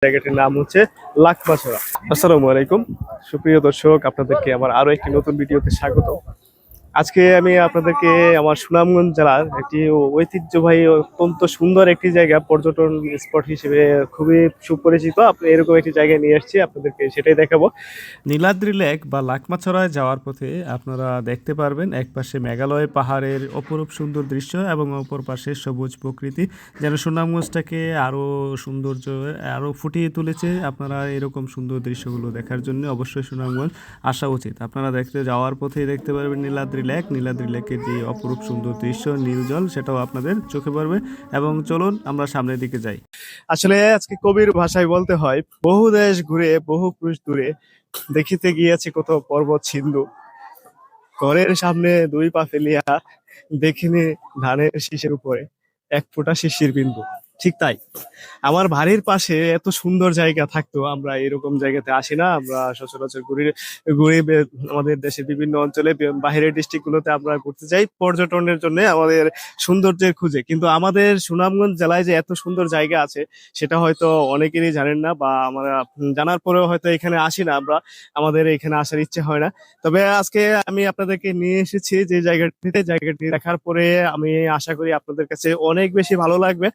জায়গাটির নাম হচ্ছে লাকমাছড়া। আসসালামু আলাইকুম সুপ্রিয় দর্শক, আপনাদেরকে আমার আরো একটি নতুন ভিডিওতে স্বাগত। আজকে আমি আপনাদেরকে আমার সুনামগঞ্জ জেলার একটি ঐতিহ্যবাহী অত্যন্ত সুন্দর একটি জায়গা, পর্যটন স্পট হিসেবে খুবই সুপরিচিত, আপনি এরকম একটি জায়গায় নিয়ে আসছি, আপনাদেরকে সেটাই দেখাবো। নীলাদ্রি লেক বা লাকমাছড়ায় যাওয়ার পথে আপনারা দেখতে পারবেন একপাশে মেঘালয় পাহাড়ের অপরূপ সুন্দর দৃশ্য এবং অপর পাশে সবুজ প্রকৃতি, যেন সুনামগঞ্জটাকে আরও সৌন্দর্য আরও ফুটিয়ে তুলেছে। আপনারা এরকম সুন্দর দৃশ্যগুলো দেখার জন্য অবশ্যই সুনামগঞ্জ আসা উচিত। আপনারা দেখতে যাওয়ার পথেই দেখতে পারবেন নীলাদ্রি লেকের যে অপরূপ সুন্দর দৃশ্য, নীল জল, সেটাও আপনাদের চোখে পড়বে। এবং চলুন আমরা সামনের দিকে যাই। আসলে আজকে কবির ভাষায় বলতে হয়, বহু দেশ ঘুরে বহু ক্রুশ দূরে দেখিতে গিয়েছে কত পর্বত সিন্ধু, ঘরের সামনে দুই পা ফেলিয়া দেখিনি ধানের শীষের উপরে এক ফোঁটা শিশির বিন্দু। ঠিক তাই, আমার বাড়ির পাশে এত সুন্দর জায়গা থাকতো, আমরা এরকম জায়গাতে আসি না। আমরা সচরাচর ঘুরি ঘুরি আমাদের দেশের বিভিন্ন অঞ্চলে, বাইরের ডিস্ট্রিক্ট গুলোতে আমরা ঘুরতে যাই পর্যটনের জন্য, আমাদের সৌন্দর্যের খুঁজে। কিন্তু আমাদের সুনামগঞ্জ জেলায় যে এত সুন্দর জায়গা আছে সেটা হয়তো অনেকেরই জানেন না, বা আমরা জানার পরেও হয়তো এখানে আসি না, আমরা আমাদের এখানে আসার ইচ্ছে হয় না। তবে আজকে আমি আপনাদেরকে নিয়ে এসেছি যে জায়গাটি দেখার পরে আমি আশা করি আপনাদের কাছে অনেক বেশি ভালো লাগবে।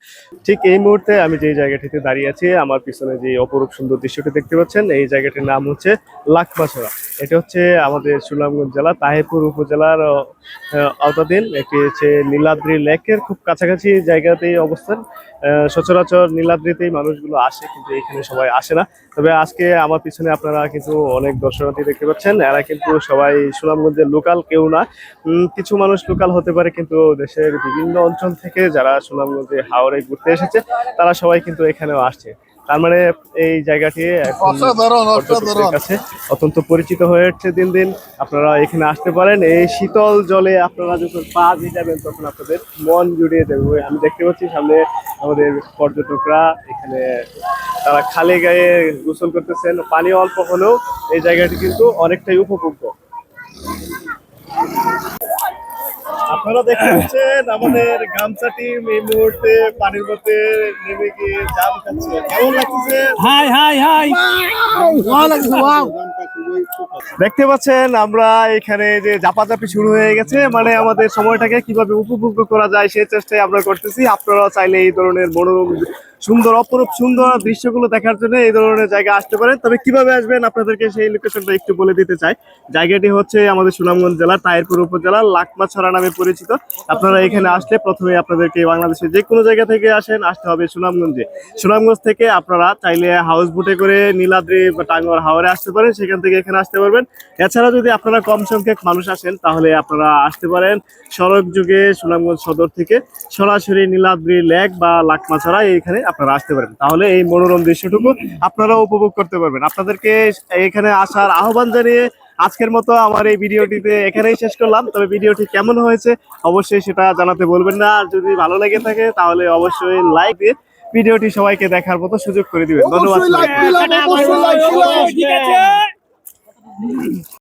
ঠিক এই মুহূর্তে আমি যে জায়গাটিতে দাঁড়িয়ে আছি, আমার পিছনে যে অপরূপ সুন্দর দৃশ্যটি দেখতে পাচ্ছেন, এই জায়গাটির নাম হচ্ছে লাকমাছড়া। এটা হচ্ছে আমাদের সুনামগঞ্জ জেলা তাহিরপুর উপজেলার আওতাধীন একটি হচ্ছে নীলাদ্রি লেকের খুব কাছাকাছি জায়গাতেই অবস্থান। সচরাচর নীলাদ্রিতেই মানুষগুলো আসে, কিন্তু এখানে সবাই আসে না। তবে আজকে আমার পিছনে আপনারা কিন্তু অনেক দর্শনার্থী দেখতে পাচ্ছেন, এরা কিন্তু সবাই সুনামগঞ্জের লোকাল কেউ না। কিছু মানুষ লোকাল হতে পারে, কিন্তু দেশের বিভিন্ন অঞ্চল থেকে যারা সুনামগঞ্জে হাওড়ে ঘুরতে এসেছে তারা সবাই কিন্তু এখানেও আসছে। তার মানে এই জায়গাটি এখন পর্যটকদের কাছে অত্যন্ত পরিচিত হয়ে উঠছে দিন দিন। আপনারা এখানে আসতে পারেন, এই শীতল জলে আপনারা যখন পা ভিজাবেন তখন আপনাদের মন জুড়িয়ে যাবে। আমি দেখতে পাচ্ছি সামনে আমাদের পর্যটকরা এখানে, তারা খালি গায়ে গোসল করতেছেন, পানি অল্প হলেও এই জায়গাটি কিন্তু অনেকটাই উপভোগ্য। আপনারা দেখতে পাচ্ছেন আমাদের গামছা টিম এই মুহূর্তে পানির মধ্যে নেমে গিয়ে জাম খাচ্ছে। কেমন লাগছে? হাই হাই হাই ওয়াও লাগছে ওয়াও। দেখতে পাচ্ছেন আমরা এখানে যে জাপাজাপি শুরু হয়ে গেছে, মানে আমাদের সময়টাকে কিভাবে উপভোগ করা যায় সেই চেষ্টাই আমরা করতেছি। আপনারা চাইলে এই ধরনের মনোরম সুন্দর অপরূপ সুন্দর দৃশ্যগুলো দেখার জন্য এই ধরনের জায়গা আসতে পারেন। তবে কিভাবে আসবেন আপনাদেরকে সেই লোকেশনটা একটু বলে দিতে চাই। জায়গাটি হচ্ছে আমাদের সুনামগঞ্জ জেলার তাহিরপুর উপজেলার লাকমাছড়া নামে পরিচিত। আপনারা এখানে আসলে প্রথমে আপনাদেরকে বাংলাদেশের যে কোনো জায়গা থেকে আসতে হবে সুনামগঞ্জে। সুনামগঞ্জ থেকে আপনারা চাইলে হাউস বোটে করে নীলাদ্রি বা টাঙ্গর হাওরে আসতে পারেন, সেখান থেকে এখানে আসতে পারবেন। এছাড়া যদি আপনারা কম সংখ্যক মানুষ আসেন তাহলে আপনারা আসতে পারেন সড়ক যুগে সুনামগঞ্জ সদর থেকে সরাসরি নীলাদ্রি লেক বা লাকমাছড়া এখানে আপনারা আসতে পারেন। তাহলে এই মনোরম দৃশ্যটুকু আপনারা উপভোগ করতে পারবেন। আপনাদেরকে এখানে আসার আহ্বান জানিয়ে আজকের মতো আমার এই ভিডিওটিতে এখানেই শেষ করলাম। তবে ভিডিওটি কেমন হয়েছে অবশ্যই সেটা জানাতে বলবেন না। আর যদি ভালো লেগে থাকে তাহলে অবশ্যই লাইক দিয়ে ভিডিওটি সবাইকে দেখার মতো সুযোগ করে দিবেন। ধন্যবাদ।